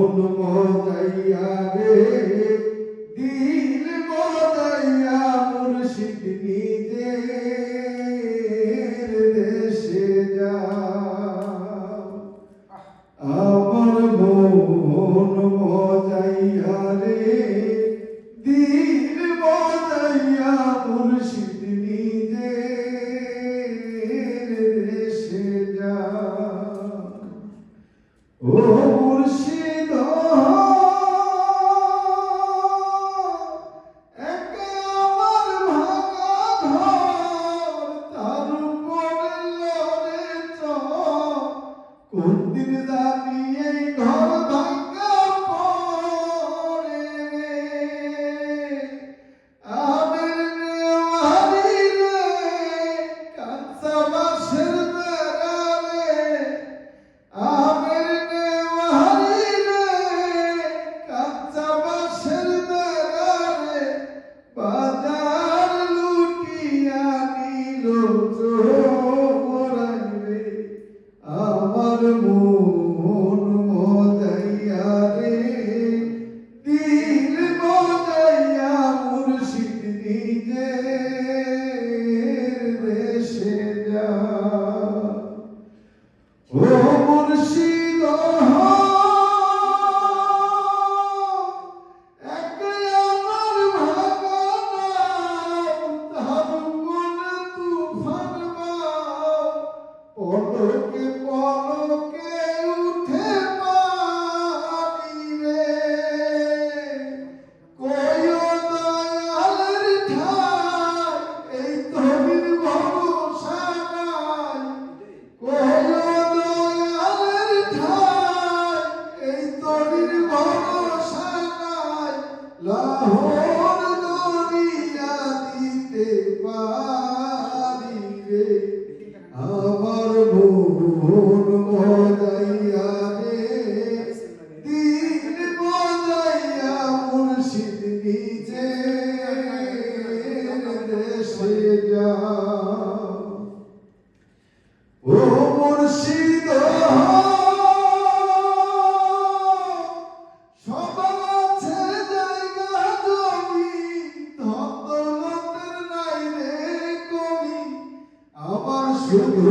মজাইয়া রে দিল মজাইয়া মুর্শিদ নিজের দেশে যা আমার মন মজাইয়া রে দিল মজাইয়া মুর্শিদ নিজের দেশে যা ও মুর্শিদ একে আমার ভাঙা ঘর তার উপরে লড়ে কোন দিন জানি এই ঘর ভাঙা পড়ে আমের নেওয়ারি রে কাঁচা বাঁশের বেড়া রে আমের নেওয়ারি রে কাঁচা বাঁশের বেড়া রে বাজার লুটিয়া নিল চোরাই রে আমার মন মজাইয়া রে দিল মজাইয়া মুর্শিদ নিজের দেশে যা ও মুর্শিদ একে আমার ভাঙা তার উপরে তুফান পলকে পলকে উঠে পানি রে কয়ো দয়ালের ঠাই এই তবির ভরসা নাই কয়ো দয়ালের ঠাই এই তবির ভরসা নাই লাহোর দরিয়া দিতে পারি রে আমার মন মজাইয়া রে দিল মজাইয়া মুর্শিদ নিজের দেশে যা ও মুর্শিদ সবার আছে জায়গা জমি ধন দৌলতের নাই রে কমি আমার শুধু